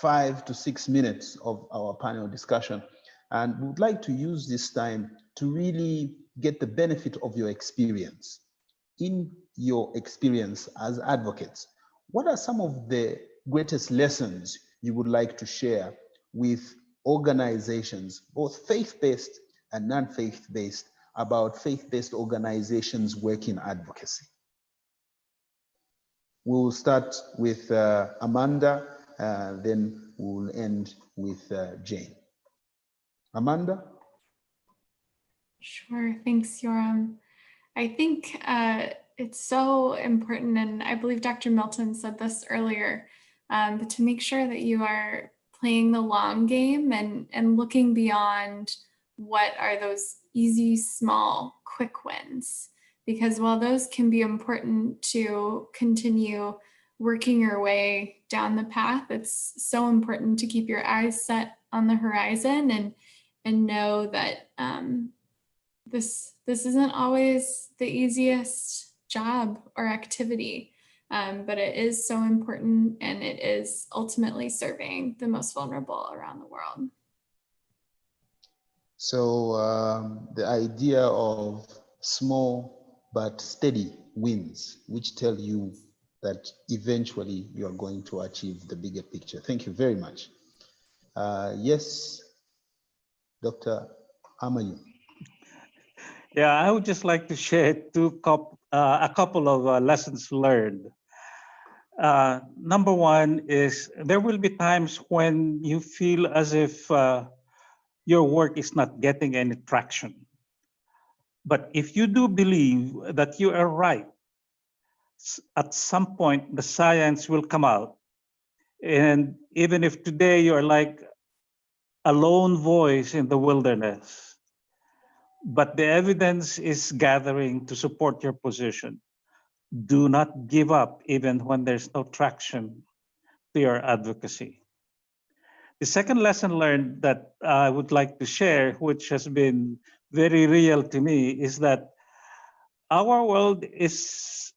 5 to 6 minutes of our panel discussion, and we would like to use this time to really get the benefit of your experience. In your experience as advocates, what are some of the greatest lessons you would like to share with organizations, both faith-based and non-faith-based, about faith-based organizations working advocacy? We'll start with Amanda, then we'll end with Jane. Amanda? Sure, thanks, Yoram. I think it's so important, and I believe Dr. Milton said this earlier, but to make sure that you are playing the long game and looking beyond what are those easy, small, quick wins. Because while those can be important to continue working your way down the path, it's so important to keep your eyes set on the horizon and know that this isn't always the easiest job or activity, but it is so important, and it is ultimately serving the most vulnerable around the world. So the idea of small but steady wins, which tell you that eventually you are going to achieve the bigger picture. Thank you very much. Yes, Dr. Amayun. Yeah, I would just like to share a couple of lessons learned. Number one is there will be times when you feel as if your work is not getting any traction. But if you do believe that you are right, at some point the science will come out. And even if today you are like a lone voice in the wilderness, but the evidence is gathering to support your position, do not give up even when there's no traction to your advocacy. The second lesson learned that I would like to share, which has been very real to me, is that our world is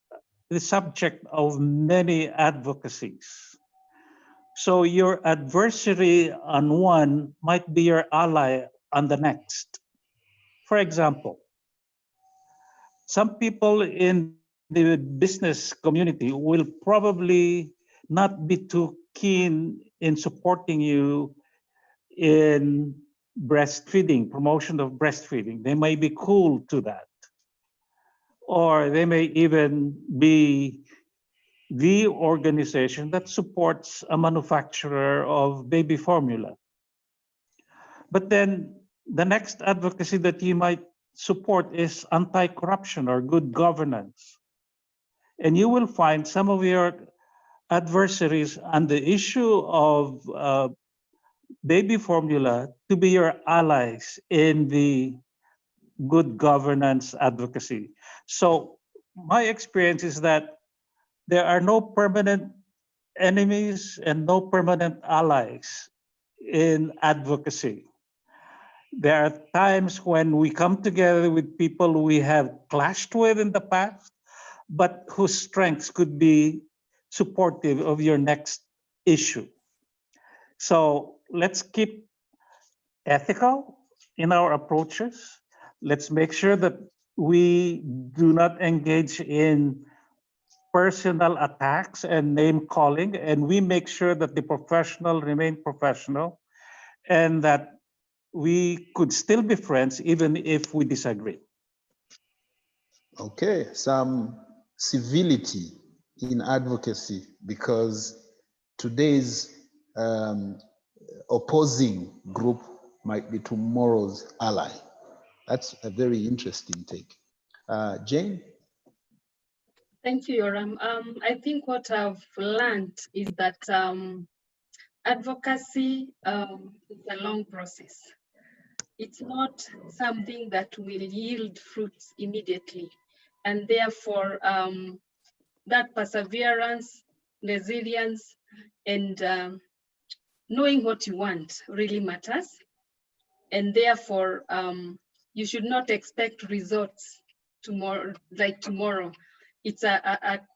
the subject of many advocacies. So your adversary on one might be your ally on the next. For example, some people in the business community will probably not be too keen in supporting you in breastfeeding, promotion of breastfeeding. They may be cool to that. Or they may even be the organization that supports a manufacturer of baby formula. But then the next advocacy that you might support is anti-corruption or good governance. And you will find some of your adversaries on the issue of baby formula to be your allies in the good governance advocacy. So my experience is that there are no permanent enemies and no permanent allies in advocacy. There are times when we come together with people we have clashed with in the past, but whose strengths could be supportive of your next issue. So let's keep ethical in our approaches. Let's make sure that we do not engage in personal attacks and name calling, and we make sure that the professional remain professional and that we could still be friends even if we disagree. Okay, some civility in advocacy, because today's opposing group might be tomorrow's ally. That's a very interesting take. Jane? Thank you, Yoram. I think what I've learned is that advocacy is a long process. It's not something that will yield fruits immediately. And therefore, that perseverance, resilience, and knowing what you want really matters. And therefore, you should not expect results tomorrow, like tomorrow. It's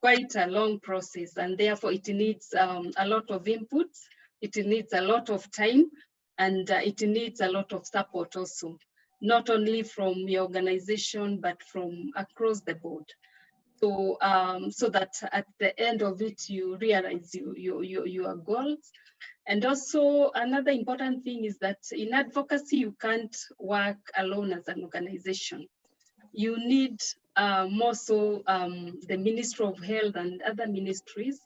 quite a long process, and therefore it needs a lot of inputs, it needs a lot of time, and it needs a lot of support also, not only from your organization, but from across the board. So, so that at the end of it, you realize your goals. And also another important thing is that in advocacy, you can't work alone as an organization. You need more so the Ministry of Health and other ministries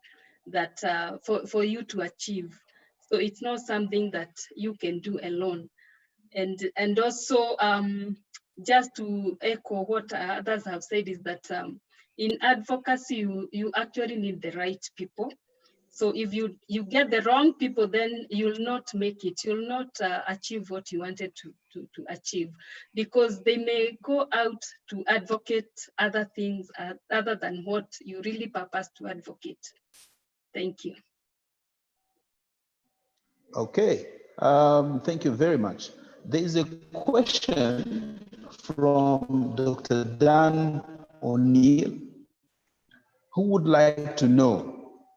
that for you to achieve. So it's not something that you can do alone. And also just to echo what others have said is that in advocacy, you actually need the right people. So if you get the wrong people, then you'll not make it. You'll not achieve what you wanted to achieve, because they may go out to advocate other things other than what you really purpose to advocate. Thank you. Okay, thank you very much. There is a question from Dr. Dan O'Neill, who would like to know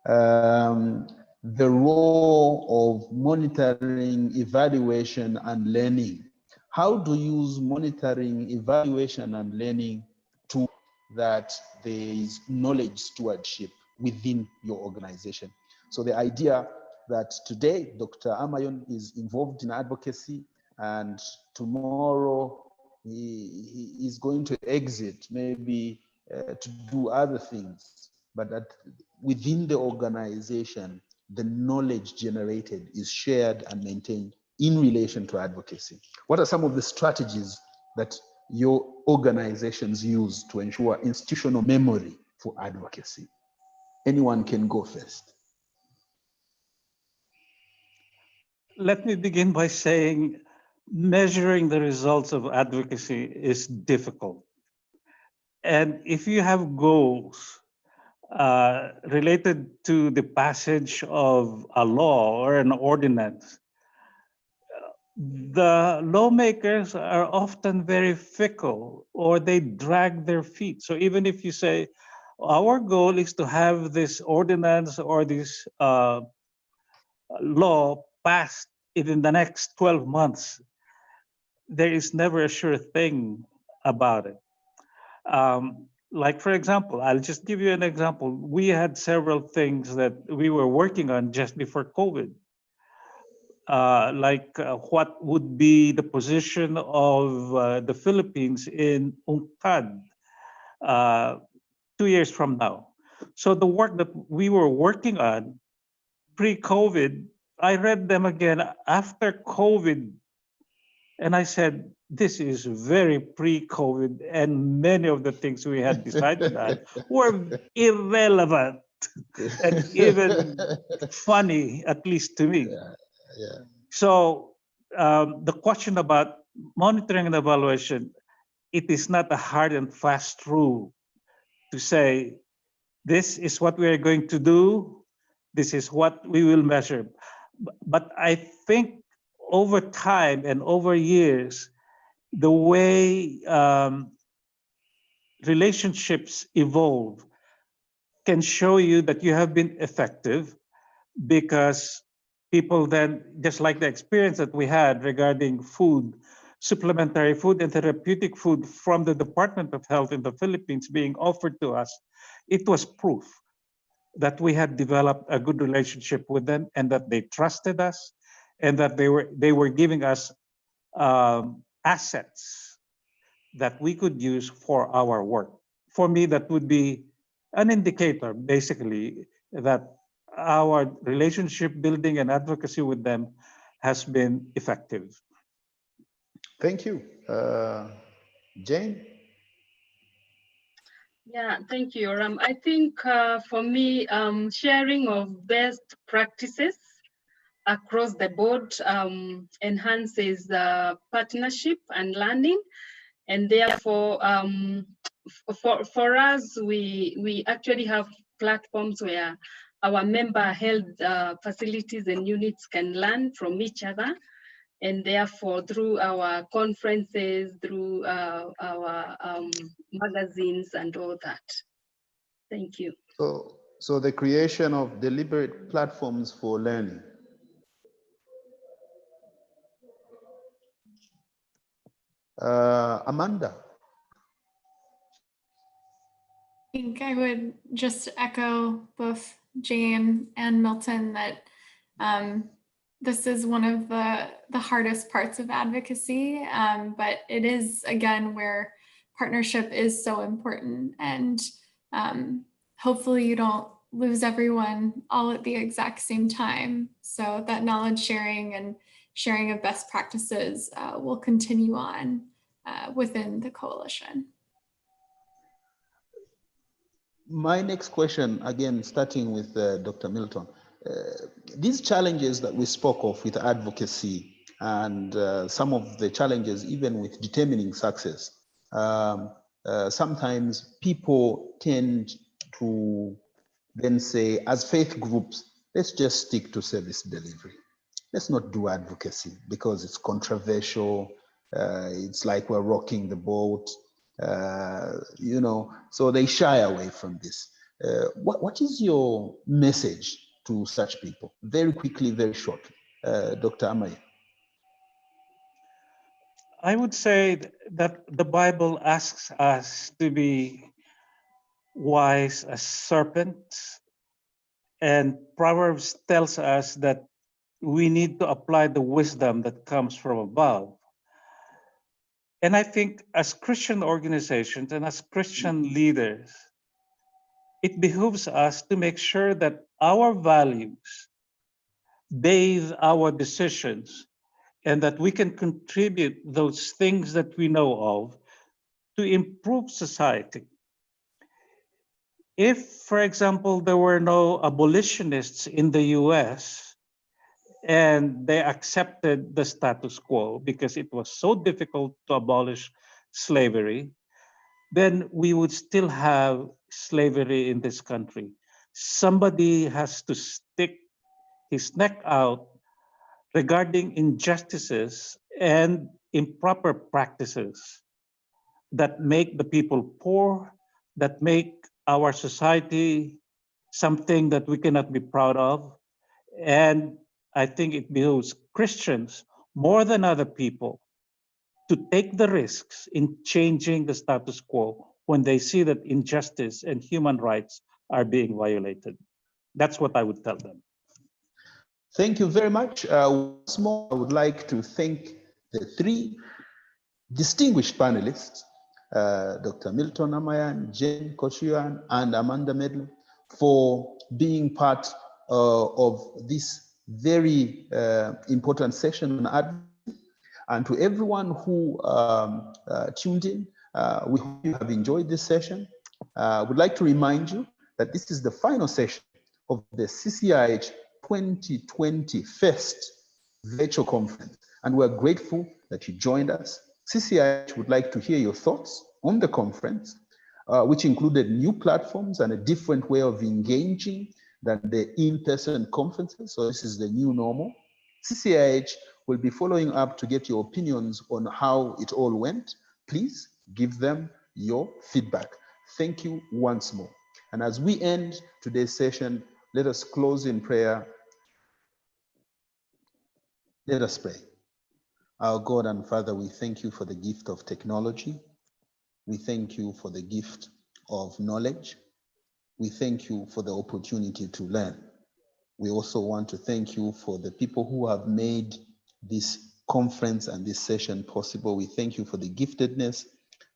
the role of monitoring, evaluation, and learning. How do you use monitoring, evaluation, and learning to that there is knowledge stewardship within your organization? So the idea that today Dr. Amayun is involved in advocacy, and tomorrow he is going to exit, maybe to do other things, but that within the organization, the knowledge generated is shared and maintained in relation to advocacy. What are some of the strategies that your organizations use to ensure institutional memory for advocacy? Anyone can go first. Let me begin by saying measuring the results of advocacy is difficult. And if you have goals related to the passage of a law or an ordinance, the lawmakers are often very fickle, or they drag their feet. So even if you say, our goal is to have this ordinance or this law passed within the next 12 months, there is never a sure thing about it. Like, for example, I'll just give you an example. We had several things that we were working on just before COVID. what would be the position of the Philippines in UNCTAD 2 years from now. So the work that we were working on pre-COVID, I read them again after COVID, and I said, this is very pre-COVID, and many of the things we had decided on were irrelevant and even funny, at least to me. Yeah. So the question about monitoring and evaluation, it is not a hard and fast rule to say, this is what we are going to do, this is what we will measure. But I think over time and over years, the way relationships evolve can show you that you have been effective, because people then, just like the experience that we had regarding food, supplementary food and therapeutic food from the Department of Health in the Philippines being offered to us, it was proof that we had developed a good relationship with them and that they trusted us and that they were giving us assets that we could use for our work. For me, that would be an indicator, basically, that our relationship building and advocacy with them has been effective. Thank you. Jane? Yeah, thank you, Yoram. I think for me, sharing of best practices across the board enhances partnership and learning. And therefore, for us, we actually have platforms where our member-held facilities and units can learn from each other. And therefore, through our conferences, through our magazines and all that. Thank you. So the creation of deliberate platforms for learning. Amanda. I think I would just echo both Jane and Milton that this is one of the hardest parts of advocacy, but it is, again, where partnership is so important. And hopefully you don't lose everyone all at the exact same time. So that knowledge sharing and sharing of best practices will continue on within the coalition. My next question, again, starting with Dr. Milton. These challenges that we spoke of with advocacy and some of the challenges even with determining success, sometimes people tend to then say, as faith groups, let's just stick to service delivery. Let's not do advocacy because it's controversial. It's like we're rocking the boat. You know, so they shy away from this. What is your message to such people? Very quickly, very shortly, Dr. Amayun. I would say that the Bible asks us to be wise as serpents, and Proverbs tells us that we need to apply the wisdom that comes from above. And I think as Christian organizations and as Christian leaders, it behooves us to make sure that our values bathe our decisions and that we can contribute those things that we know of to improve society. If, for example, there were no abolitionists in the US and they accepted the status quo because it was so difficult to abolish slavery, then we would still have slavery in this country. Somebody has to stick his neck out regarding injustices and improper practices that make the people poor, that make our society something that we cannot be proud of. And I think it behooves Christians more than other people to take the risks in changing the status quo when they see that injustice and human rights are being violated. That's what I would tell them. Thank you very much. Once more, I would like to thank the three distinguished panelists, Dr. Milton, Amayun, Jane, Kishoyian, and Amanda Medley, for being part of this very important session on advocacy. And to everyone who tuned in, we hope you have enjoyed this session. I would like to remind you that this is the final session of the CCIH 2020 first virtual conference, and we're grateful that you joined us. CCIH would like to hear your thoughts on the conference, which included new platforms and a different way of engaging than the in-person conferences. So this is the new normal. CCIH will be following up to get your opinions on how it all went. Please give them your feedback. Thank you once more. And as we end today's session, let us close in prayer. Let us pray. Our God and Father, we thank you for the gift of technology. We thank you for the gift of knowledge. We thank you for the opportunity to learn. We also want to thank you for the people who have made this conference and this session possible. We thank you for the giftedness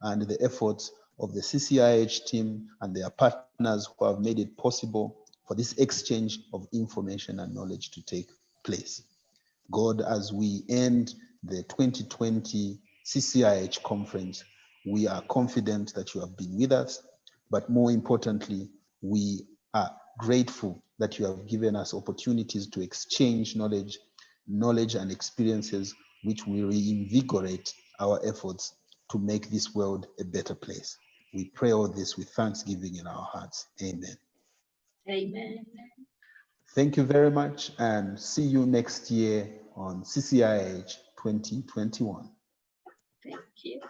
and the efforts of the CCIH team and their partners who have made it possible for this exchange of information and knowledge to take place. God, as we end the 2020 CCIH conference, we are confident that you have been with us, but more importantly, we are grateful that you have given us opportunities to exchange knowledge and experiences which will reinvigorate our efforts to make this world a better place. We pray all this with thanksgiving in our hearts. Amen. Amen. Thank you very much, and see you next year on CCIH 2021. Thank you.